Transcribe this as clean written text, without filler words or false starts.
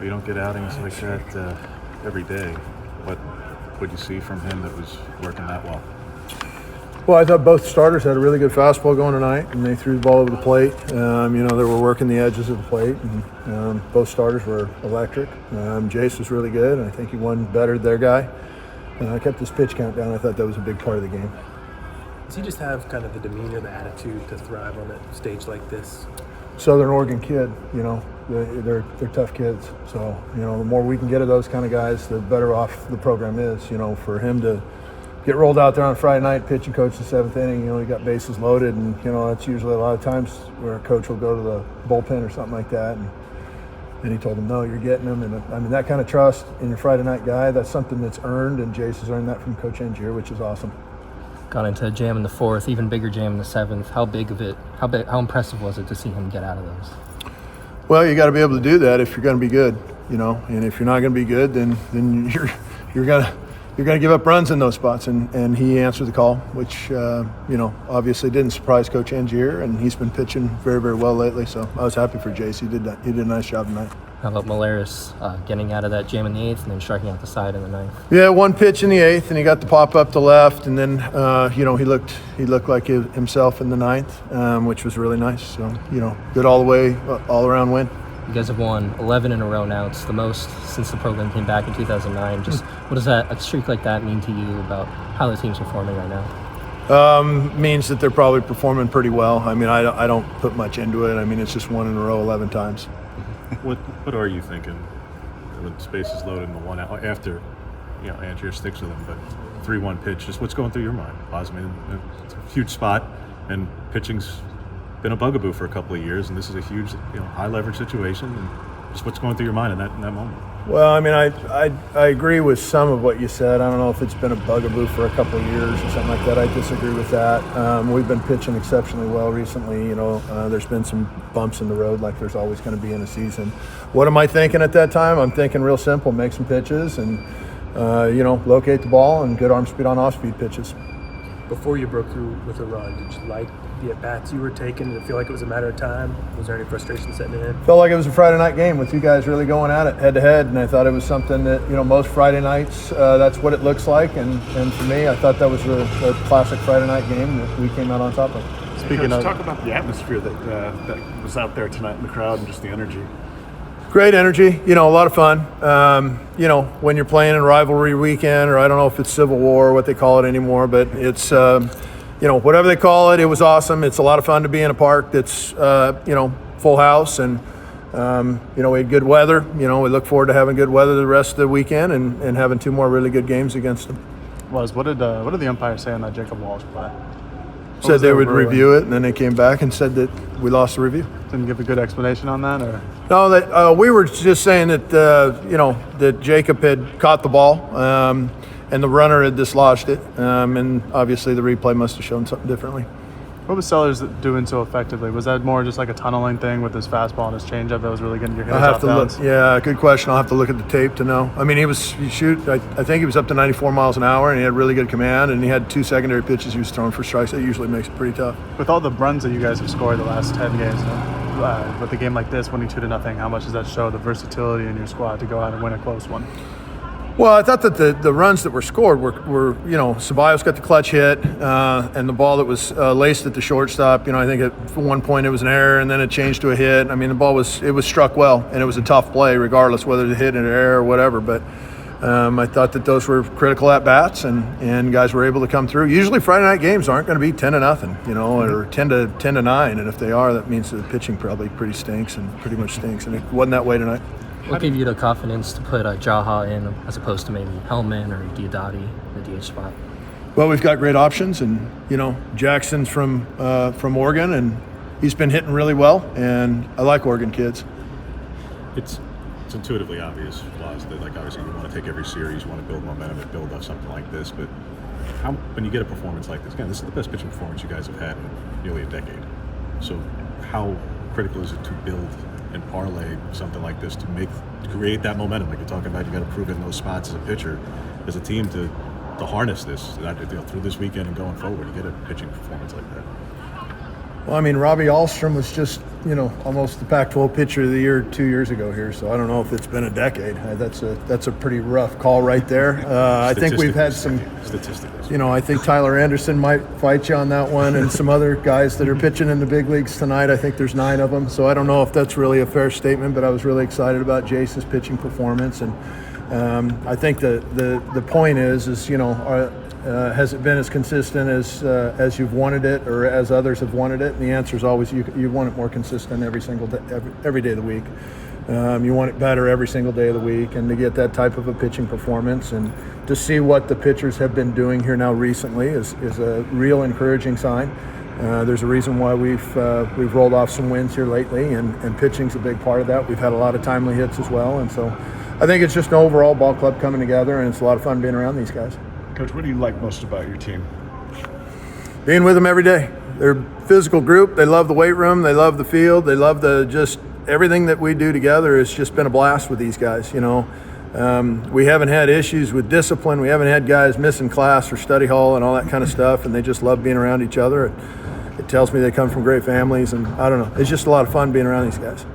You don't get outings like that every day. What would you see from him that was working that well? Well, I thought both starters had a really good fastball going tonight, and they threw the ball over the plate. They were working the edges of the plate, and both starters were electric. Jace was really good, and I think he won better their guy. I kept his pitch count down. I thought that was a big part of the game. Does he just have kind of the demeanor, the attitude to thrive on a stage like this? Southern Oregon kid, they're tough kids. So, the more we can get of those kind of guys, the better off the program is. For him to get rolled out there on Friday night, pitch and coach the seventh inning, he got bases loaded, and, that's usually a lot of times where a coach will go to the bullpen or something like that. And he told him, no, you're getting them. And that kind of trust in your Friday night guy, that's something that's earned, and Jace has earned that from Coach Angier, which is awesome. Got into a jam in the fourth, even bigger jam in the seventh. How impressive was it to see him get out of those? Well, you got to be able to do that if you're going to be good, and if you're not going to be good, then you're gonna give up runs in those spots, and he answered the call, which obviously didn't surprise Coach Angier, and he's been pitching very, very well lately. So I was happy for Jace. He did a nice job tonight. How about Malaris getting out of that jam in the eighth and then striking out the side in the ninth? Yeah, one pitch in the eighth, and he got the pop up to left, and then he looked like himself in the ninth, which was really nice. So good all the way, all around win. You guys have won 11 in a row now. It's the most since the program came back in 2009. Just what does a streak like that mean to you about how the team's performing right now? Means that they're probably performing pretty well. I mean, I don't put much into it. I mean, it's just one in a row 11 times. What are you thinking when space is loaded in the one out after Angier sticks with him, but 3-1 pitch? Just what's going through your mind? I mean, it's a huge spot, and pitching's been a bugaboo for a couple of years, and this is a huge high leverage situation. And just what's going through your mind in that moment? Well, I mean, I agree with some of what you said. I don't know if it's been a bugaboo for a couple of years or something like that. I disagree with that. We've been pitching exceptionally well recently. There's been some bumps in the road like there's always going to be in a season. What am I thinking at that time? I'm thinking real simple: make some pitches and locate the ball and good arm speed on off-speed pitches. Before you broke through with a run, did you like the at-bats you were taking? Did it feel like it was a matter of time? Was there any frustration setting in? Felt like it was a Friday night game with you guys really going at it head-to-head, and I thought it was something that, most Friday nights, that's what it looks like, and for me, I thought that was a classic Friday night game that we came out on top of. Speaking of, talk about the atmosphere that was out there tonight in the crowd and just the energy. Great energy, a lot of fun. When you're playing in rivalry weekend, or I don't know if it's Civil War or what they call it anymore, but it's, whatever they call it, it was awesome. It's a lot of fun to be in a park that's, full house, and, we had good weather. We look forward to having good weather the rest of the weekend and having 2 more really good games against them. What did the umpire say on that Jacob Walsh play? Said they would review it, and then they came back and said that we lost the review. Didn't give a good explanation on that, or? No, we were just saying that that Jacob had caught the ball, and the runner had dislodged it, and obviously the replay must have shown something differently. What was Sellers doing so effectively? Was that more just like a tunneling thing with his fastball and his changeup that was really getting your hitters off balance? Yeah, good question. I'll have to look at the tape to know. I mean, I think he was up to 94 miles an hour, and he had really good command, and he had 2 secondary pitches he was throwing for strikes. That usually makes it pretty tough. With all the runs that you guys have scored the last 10 games, with a game like this, winning 2-0, how much does that show the versatility in your squad to go out and win a close one? Well, I thought that the runs that were scored were Ceballos got the clutch hit, and the ball that was laced at the shortstop. I think at one point it was an error, and then it changed to a hit. I mean, the ball was struck well, and it was a tough play, regardless whether the hit an error or whatever. But I thought that those were critical at bats, and guys were able to come through. Usually, Friday night games aren't going to be 10-0, or 10-9, and if they are, that means the pitching probably pretty much stinks, and it wasn't that way tonight. What gave you the confidence to put Jaha in as opposed to maybe Hellman or Diodati in the DH spot? Well, we've got great options, and Jackson's from Oregon, and he's been hitting really well, and I like Oregon kids. It's intuitively obvious, Laz, that obviously you want to take every series, you want to build momentum and build up something like this, but when you get a performance like this, again, this is the best pitching performance you guys have had in nearly a decade. So how critical is it to build and parlay something like this to create that momentum? Like you're talking about, you got to prove in those spots as a pitcher, as a team to harness this through this weekend and going forward. You get a pitching performance like that. Well, I mean, Robbie Alstrom was just, almost the Pac-12 Pitcher of the Year 2 years ago here. So I don't know if it's been a decade. That's a pretty rough call right there. I think we've had some statistically. I think Tyler Anderson might fight you on that one, and some other guys that are pitching in the big leagues tonight. I think there's 9 of them. So I don't know if that's really a fair statement, but I was really excited about Jace's pitching performance, and I think the point is has it been as consistent as you've wanted it, or as others have wanted it? And the answer is always you want it more consistent every single day, every day of the week. You want it better every single day of the week, and to get that type of a pitching performance and to see what the pitchers have been doing here now recently is a real encouraging sign. There's a reason why we've rolled off some wins here lately, and pitching's a big part of that. We've had a lot of timely hits as well, and so I think it's just an overall ball club coming together, and it's a lot of fun being around these guys. Coach, what do you like most about your team? Being with them every day. They're a physical group. They love the weight room. They love the field. They love just everything that we do together. Has just been a blast with these guys. We haven't had issues with discipline. We haven't had guys missing class or study hall and all that kind of stuff, and they just love being around each other. It tells me they come from great families, and I don't know. It's just a lot of fun being around these guys.